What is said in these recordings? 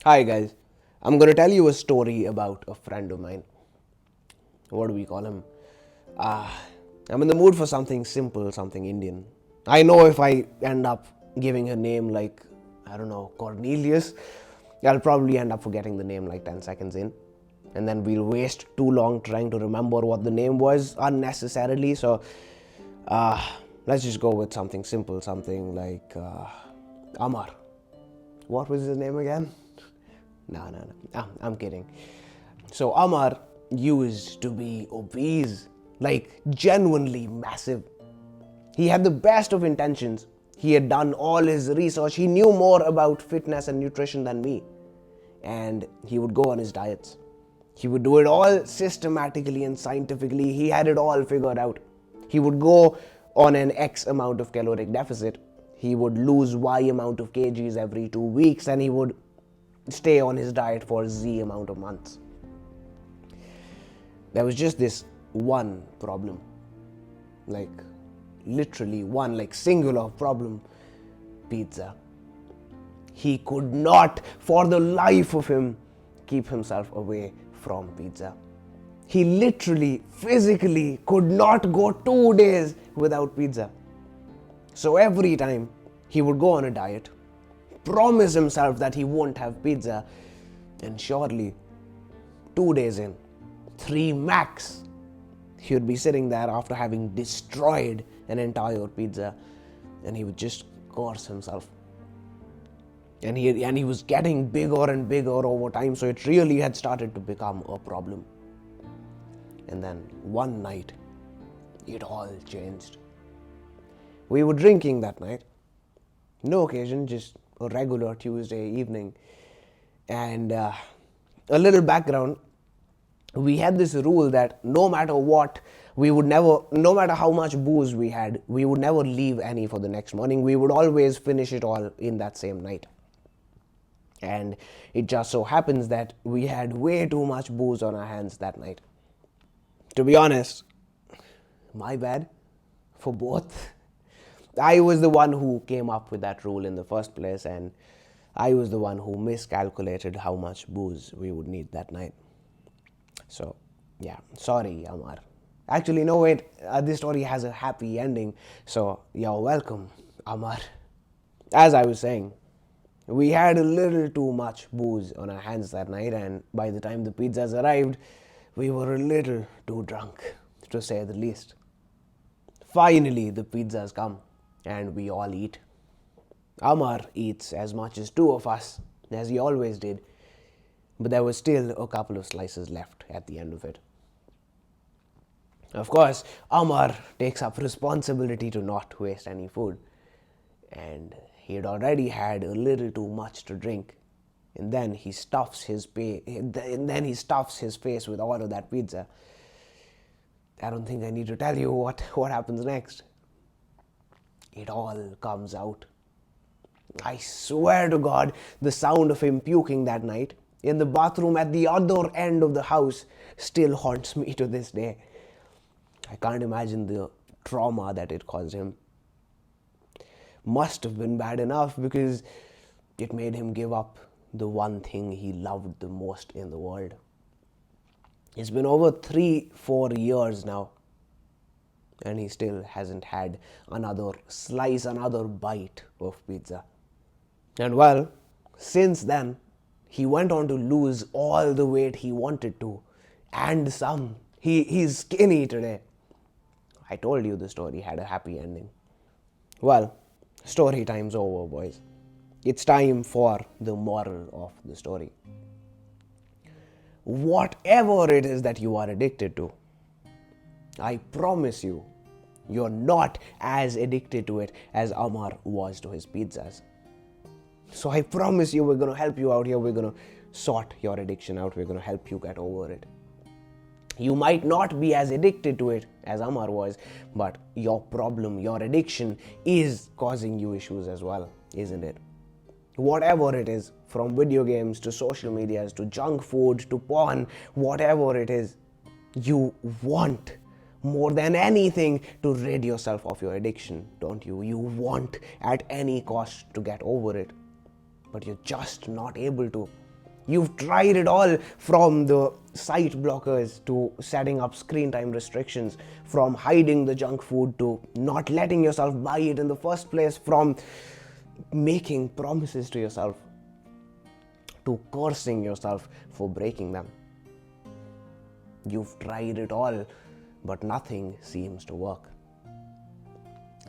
Hi guys, I'm gonna tell you a story about a friend of mine. What do we call him? Ah, I'm in the mood for something simple, something Indian. I know if I end up giving a name like, I don't know, Cornelius, I'll probably end up forgetting the name like 10 seconds in. And then we'll waste too long trying to remember what the name was unnecessarily. So, uh, let's just go with something simple, something like Amar. What was his name again? No. I'm kidding. So Amar used to be obese, like genuinely massive. He had the best of intentions. He had done all his research. He knew more about fitness and nutrition than me. And he would go on his diets. He would do it all systematically and scientifically. He had it all figured out. He would go on an X amount of caloric deficit. He would lose Y amount of kgs every 2 weeks, and he would stay on his diet for Z amount of months. There was just this one problem, like literally one, like singular problem: pizza. He could not, for the life of him, keep himself away from pizza. He literally, physically could not go 2 days without pizza. So every time he would go on a diet, promise himself that he won't have pizza, and surely 2 days in, three max, he would be sitting there after having destroyed an entire pizza, and he would just curse himself. And he was getting bigger and bigger over time, so it really had started to become a problem. And then one night, it all changed. We were drinking that night. No occasion, just a regular Tuesday evening. And a little background, we had this rule that no matter what, we would never, no matter how much booze we had, we would never leave any for the next morning. We would always finish it all in that same night. And it just so happens that we had way too much booze on our hands that night. To be honest, my bad for both. I was the one who came up with that rule in the first place, and I was the one who miscalculated how much booze we would need that night. So, yeah, sorry, Amar. Actually, no, wait, this story has a happy ending, so you're welcome, Amar. As I was saying, we had a little too much booze on our hands that night, and by the time the pizzas arrived, we were a little too drunk, to say the least. Finally, the pizzas come, and we all eat. Amar eats as much as two of us, as he always did, but there was still a couple of slices left at the end of it. Of course, Amar takes up responsibility to not waste any food, and he had already had a little too much to drink, and then he stuffs his face with all of that pizza. I don't think I need to tell you what happens next. It all comes out. I swear to God, the sound of him puking that night in the bathroom at the other end of the house still haunts me to this day. I can't imagine the trauma that it caused him. Must have been bad enough because it made him give up the one thing he loved the most in the world. It's been over 3-4 years now, and he still hasn't had another slice, another bite of pizza. And well, since then, he went on to lose all the weight he wanted to, and some. He's skinny today. I told you the story had a happy ending. Well, story time's over, boys. It's time for the moral of the story. Whatever it is that you are addicted to, I promise you, you're not as addicted to it as Amar was to his pizzas. So I promise you, we're going to help you out here. We're going to sort your addiction out. We're going to help you get over it. You might not be as addicted to it as Amar was, but your problem, your addiction is causing you issues as well, isn't it? Whatever it is, from video games to social medias to junk food to porn, whatever it is, you want more than anything to rid yourself of your addiction, don't you? You want at any cost to get over it, but you're just not able to. You've tried it all, from the sight blockers to setting up screen time restrictions, from hiding the junk food to not letting yourself buy it in the first place, from making promises to yourself to cursing yourself for breaking them. You've tried it all, but nothing seems to work.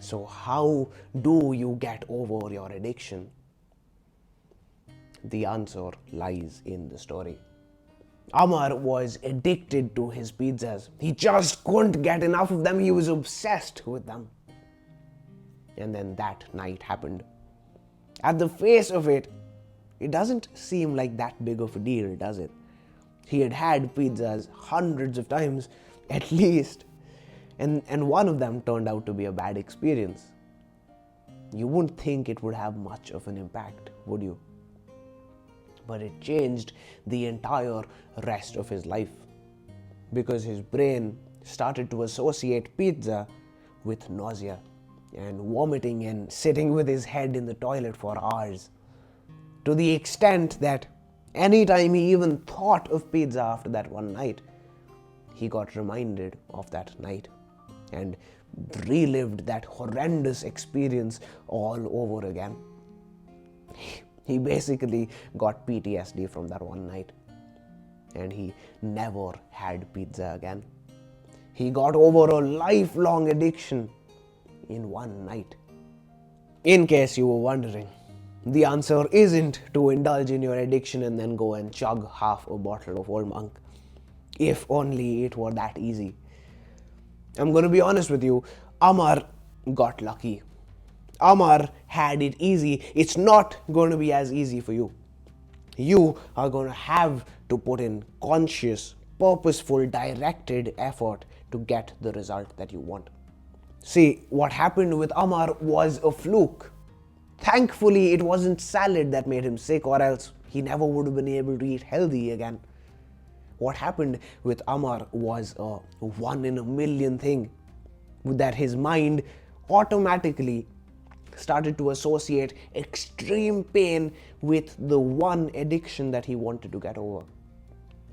So how do you get over your addiction? The answer lies in the story. Amar was addicted to his pizzas. He just couldn't get enough of them. He was obsessed with them. And then that night happened. At the face of it, it doesn't seem like that big of a deal, does it? He had had pizzas hundreds of times, at least. And one of them turned out to be a bad experience. You wouldn't think it would have much of an impact, would you? But it changed the entire rest of his life, because his brain started to associate pizza with nausea and vomiting and sitting with his head in the toilet for hours, to the extent that anytime he even thought of pizza after that one night, he got reminded of that night and relived that horrendous experience all over again. He basically got PTSD from that one night, and he never had pizza again. He got over a lifelong addiction in one night. In case you were wondering, the answer isn't to indulge in your addiction and then go and chug half a bottle of Old Monk. If only it were that easy. I'm going to be honest with you, Amar got lucky. Amar had it easy. It's not going to be as easy for you. You are going to have to put in conscious, purposeful, directed effort to get the result that you want. See, what happened with Amar was a fluke. Thankfully, it wasn't salad that made him sick, or else he never would have been able to eat healthy again. What happened with Amar was a 1 in a million thing, that his mind automatically started to associate extreme pain with the one addiction that he wanted to get over.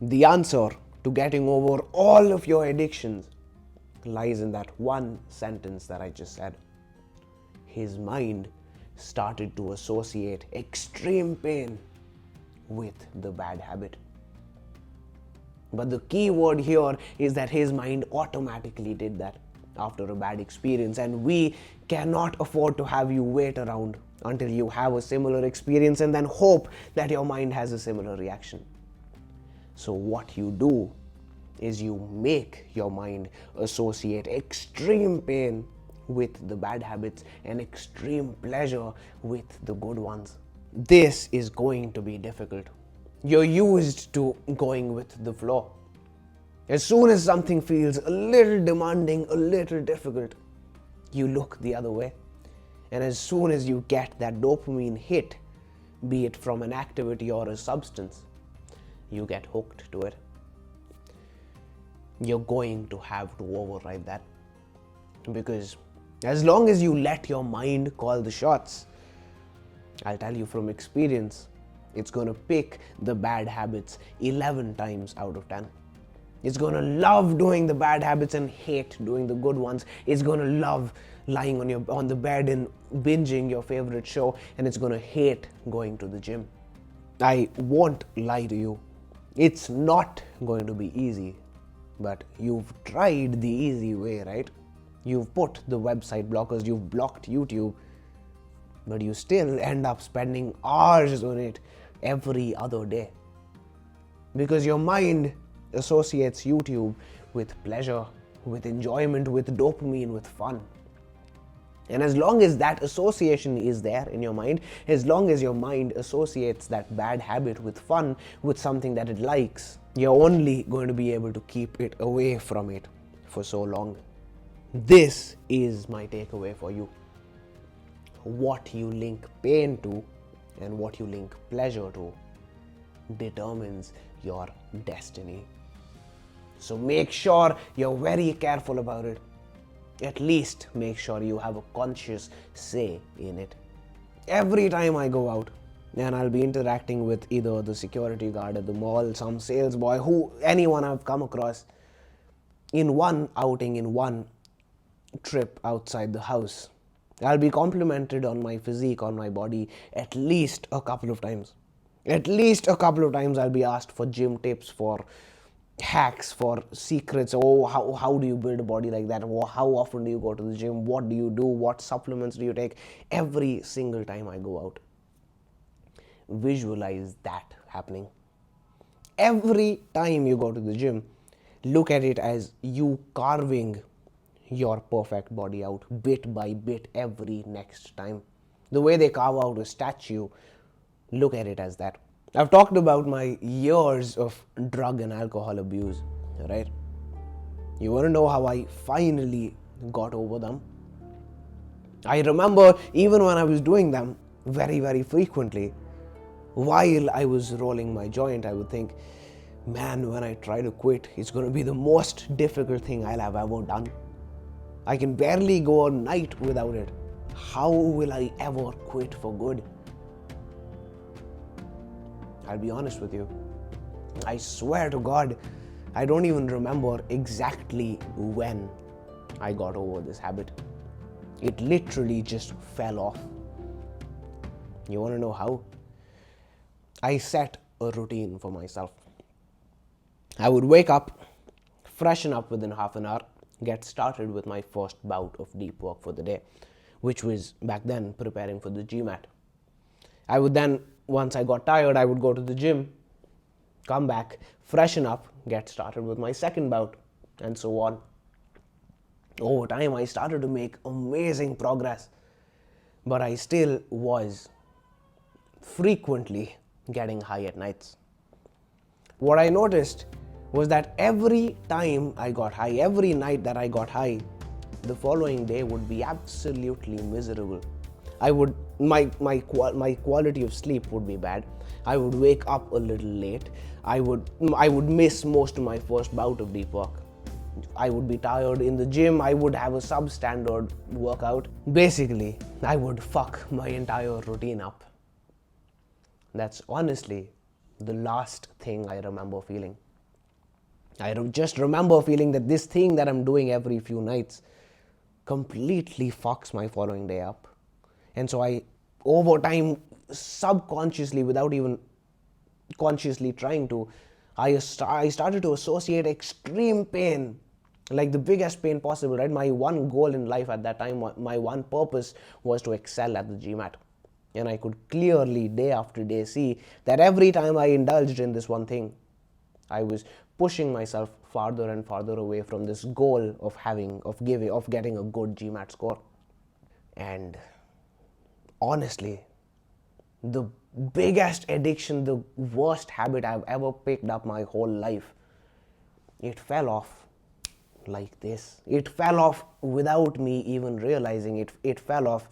The answer to getting over all of your addictions lies in that one sentence that I just said. His mind started to associate extreme pain with the bad habit. But the key word here is that his mind automatically did that after a bad experience, and we cannot afford to have you wait around until you have a similar experience and then hope that your mind has a similar reaction. So what you do is you make your mind associate extreme pain with the bad habits and extreme pleasure with the good ones. This is going to be difficult. You're used to going with the flow. As soon as something feels a little demanding, a little difficult, you look the other way. And as soon as you get that dopamine hit, be it from an activity or a substance, you get hooked to it. You're going to have to override that. Because as long as you let your mind call the shots, I'll tell you from experience, it's going to pick the bad habits 11 times out of 10. It's going to love doing the bad habits and hate doing the good ones. It's going to love lying on the bed and binging your favorite show, and it's going to hate going to the gym. I won't lie to you. It's not going to be easy, but you've tried the easy way, right? You've put the website blockers, you've blocked YouTube, but you still end up spending hours on it every other day. Because your mind associates YouTube with pleasure, with enjoyment, with dopamine, with fun. And as long as that association is there in your mind, as long as your mind associates that bad habit with fun, with something that it likes, you're only going to be able to keep it away from it for so long. This is my takeaway for you. What you link pain to and what you link pleasure to determines your destiny. So make sure you're very careful about it. At least make sure you have a conscious say in it. Every time I go out, and I'll be interacting with either the security guard at the mall, some sales boy, anyone I've come across in one outing, in one trip outside the house. I'll be complimented on my physique, on my body, at least a couple of times. At least a couple of times I'll be asked for gym tips, for hacks, for secrets. Oh, how do you build a body like that? How often do you go to the gym? What do you do? What supplements do you take? Every single time I go out. Visualize that happening. Every time you go to the gym, look at it as you carving your perfect body out bit by bit every next time. The way they carve out a statue, look at it as that. I've talked about my years of drug and alcohol abuse, right? You want to know how I finally got over them? I remember even when I was doing them very, very frequently, while I was rolling my joint, I would think, man, when I try to quit, it's going to be the most difficult thing I'll have ever done. I can barely go a night without it. How will I ever quit for good? I'll be honest with you. I swear to God, I don't even remember exactly when I got over this habit. It literally just fell off. You want to know how? I set a routine for myself. I would wake up, freshen up within half an hour, get started with my first bout of deep work for the day, which was back then preparing for the GMAT. I would then, once I got tired, I would go to the gym, come back, freshen up, get started with my second bout, and so on. Over time, I started to make amazing progress, but I still was frequently getting high at nights. What I noticed was that every time I got high, every night that I got high, the following day would be absolutely miserable. My quality of sleep would be bad. I would wake up a little late. I would miss most of my first bout of deep work. I would be tired in the gym. I would have a substandard workout. Basically, I would fuck my entire routine up. That's honestly the last thing I remember feeling. I just remember feeling that this thing that I'm doing every few nights completely fucks my following day up. And so I, over time, subconsciously, without even consciously trying to, I started to associate extreme pain, like the biggest pain possible, right? My one goal in life at that time, my one purpose was to excel at the GMAT. And I could clearly, day after day, see that every time I indulged in this one thing, I was pushing myself farther and farther away from this goal of getting a good GMAT score. And honestly, the biggest addiction, the worst habit I've ever picked up my whole life, it fell off like this. It fell off without me even realizing it. It fell off.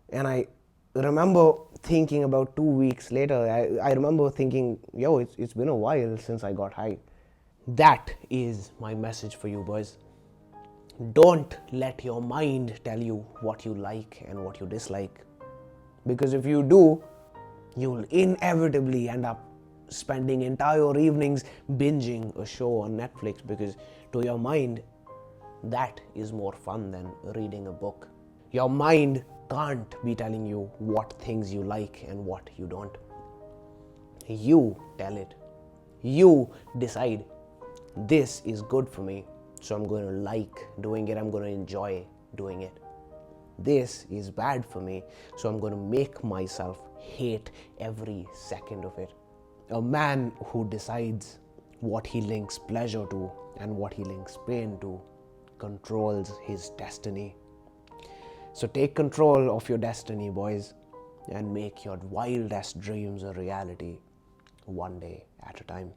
And I remember thinking about 2 weeks later, I remember thinking, yo, it's been a while since I got high. That is my message for you boys. Don't let your mind tell you what you like and what you dislike. Because if you do, you'll inevitably end up spending entire evenings binging a show on Netflix, because to your mind, that is more fun than reading a book. Your mind can't be telling you what things you like and what you don't. You tell it. You decide, this is good for me, so I'm going to like doing it, I'm going to enjoy doing it. This is bad for me, so I'm going to make myself hate every second of it. A man who decides what he links pleasure to and what he links pain to controls his destiny. So take control of your destiny, boys, and make your wildest dreams a reality, one day at a time.